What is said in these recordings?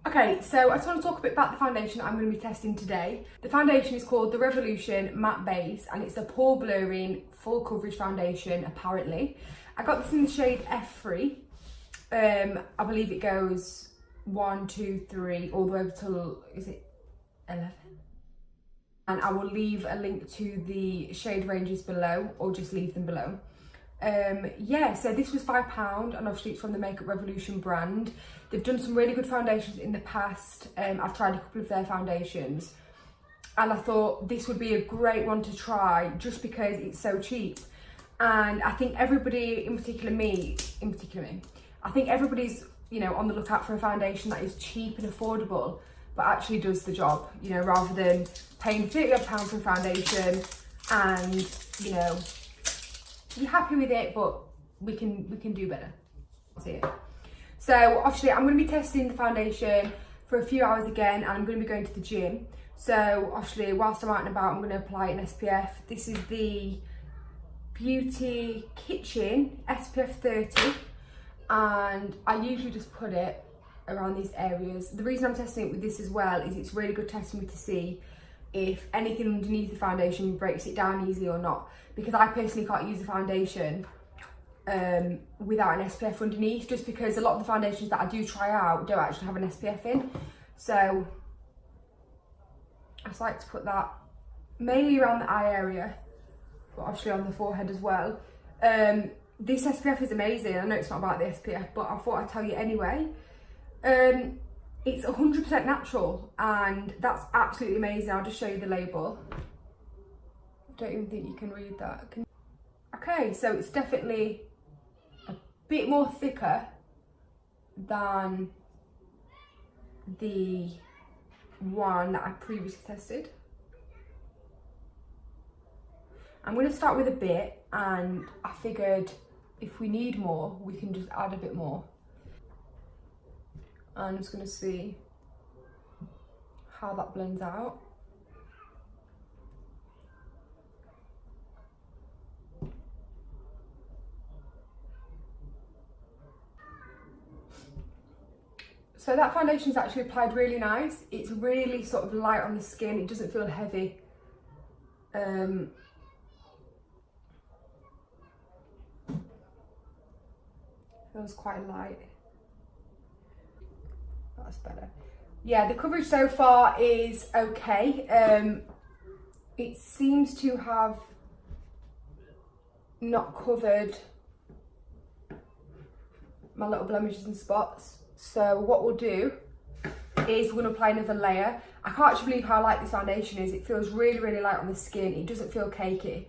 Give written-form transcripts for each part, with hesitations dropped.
Okay, so I just want to talk a bit about the foundation that I'm going to be testing today. The foundation is called the Revolution Matte Base and it's a pore blurring full coverage foundation apparently. I got this in the shade F3. I believe it goes 1, 2, 3 all the way up till, is it 11? And I will leave a link to the shade ranges below or just leave them below. Yeah, so this was £5 and obviously it's from the Makeup Revolution brand. They've done some really good foundations in the past. I've tried a couple of their foundations and I thought this would be a great one to try just because it's so cheap. And I think everybody, in particular me, I think everybody's, you know, on the lookout for a foundation that is cheap and affordable, but actually does the job, you know, rather than paying £30 for a foundation and, you know, you're happy with it, but we can do better. See it. So obviously I'm going to be testing the foundation for a few hours again, and I'm going to be going to the gym. So obviously whilst I'm out and about, I'm going to apply an SPF. This is the Beauty Kitchen SPF 30, and I usually just put it around these areas. The reason I'm testing it with this as well is it's really good testing me to see if anything underneath the foundation breaks it down easily or not, because I personally can't use the foundation without an SPF underneath, just because a lot of the foundations that I do try out don't actually have an SPF in. So I just like to put that mainly around the eye area, but obviously on the forehead as well. This SPF is amazing. I know it's not about the SPF, but I thought I'd tell you anyway. It's 100% natural and that's absolutely amazing. I'll just show you the label. I don't even think you can read that. Okay, so it's definitely a bit more thicker than the one that I previously tested. I'm going to start with a bit, and I figured if we need more, we can just add a bit more. I'm just going to see how that blends out. So that foundation is actually applied really nice. It's really sort of light on the skin. It doesn't feel heavy. Feels quite light. That's better. Yeah, the coverage so far is okay. It seems to have not covered my little blemishes and spots. So what we'll do is we're going to apply another layer. I can't actually believe how light this foundation is. It feels really, really light on the skin. It doesn't feel cakey.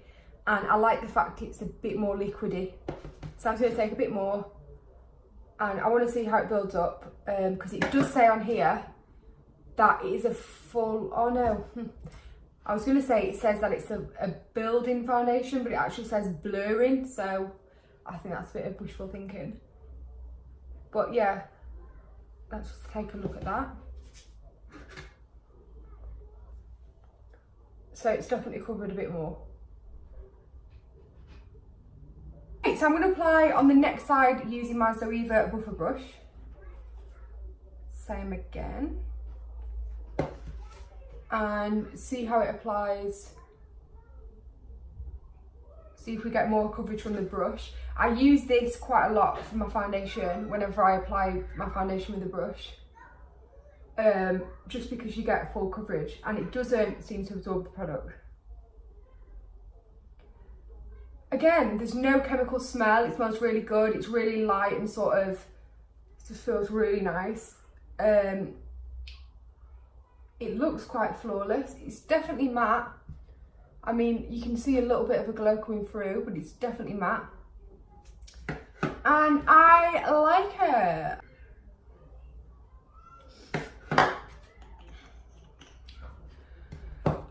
And I like the fact it's a bit more liquidy. So I'm going to take a bit more. And I want to see how it builds up. Because it does say on here that it is a full... Oh no. I was going to say it says that it's a building foundation, but it actually says blurring. So I think that's a bit of wishful thinking. But yeah. Let's just take a look at that. So it's definitely covered a bit more. Okay, so I'm going to apply on the next side using my Zoeva buffer brush. Same again. And see how it applies. See if we get more coverage from the brush. I use this quite a lot for my foundation whenever I apply my foundation with a brush. Just because you get full coverage and it doesn't seem to absorb the product. Again, there's no chemical smell. It smells really good. It's really light and sort of, it just feels really nice. It looks quite flawless. It's definitely matte. I mean, you can see a little bit of a glow coming through, but it's definitely matte. And I like it.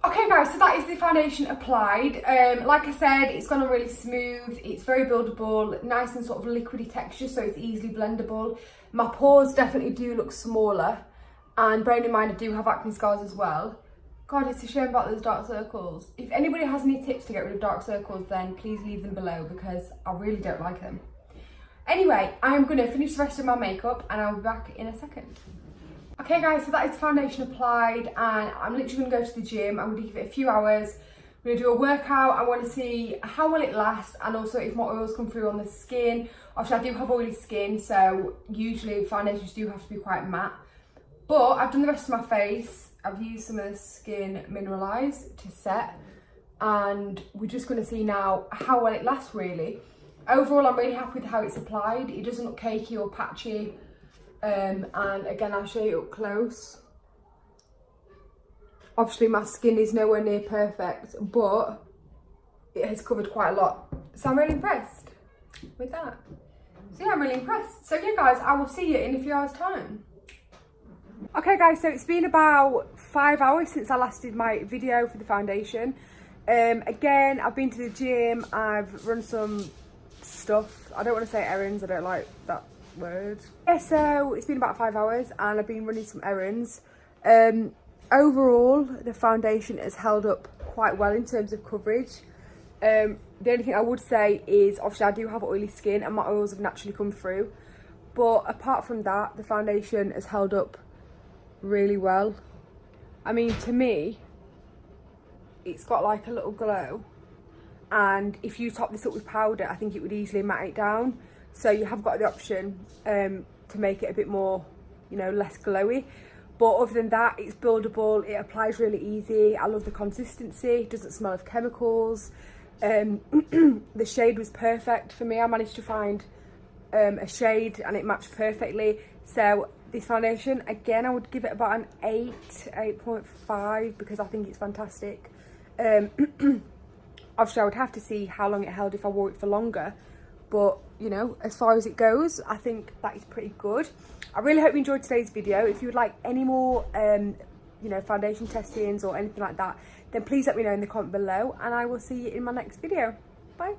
Okay guys, so that is the foundation applied. Like I said, it's gone on really smooth. It's very buildable, nice and sort of liquidy texture, so it's easily blendable. My pores definitely do look smaller. And bearing in mind I do have acne scars as well. God, it's a shame about those dark circles. If anybody has any tips to get rid of dark circles, then please leave them below because I really don't like them. Anyway, I'm going to finish the rest of my makeup and I'll be back in a second. Okay guys, so that is the foundation applied, and I'm literally going to go to the gym. I'm going to give it a few hours. I'm going to do a workout. I want to see how well it lasts, and also if my oils come through on the skin. Obviously I do have oily skin, so usually foundations do have to be quite matte. But I've done the rest of my face. I've used some of the Skin Mineralize to set, and we're just going to see now how well it lasts really. Overall, I'm really happy with how it's applied. It doesn't look cakey or patchy. And again, I'll show you up close. Obviously my skin is nowhere near perfect, but it has covered quite a lot. So I'm really impressed with that. So yeah, I'm really impressed. So yeah guys, I will see you in a few hours time. Okay guys, so it's been about 5 hours since I last did my video for the foundation. Again, I've been to the gym, I've run some stuff. I don't want to say errands, I don't like that word. Yeah, so it's been about 5 hours and I've been running some errands. Overall, the foundation has held up quite well in terms of coverage. The only thing I would say is, obviously I do have oily skin and my oils have naturally come through. But apart from that, the foundation has held up really well. I mean, to me, it's got like a little glow. And if you top this up with powder, I think it would easily matte it down. So you have got the option to make it a bit more, you know, less glowy. But other than that, it's buildable, it applies really easy. I love the consistency, it doesn't smell of chemicals. The shade was perfect for me. I managed to find a shade and it matched perfectly. So this foundation, again, I would give it about an 8.5 because I think it's fantastic. Obviously I would have to see how long it held if I wore it for longer. But, you know, as far as it goes, I think that is pretty good. I really hope you enjoyed today's video. If you would like any more, you know, foundation testings or anything like that, then please let me know in the comment below. And I will see you in my next video. Bye.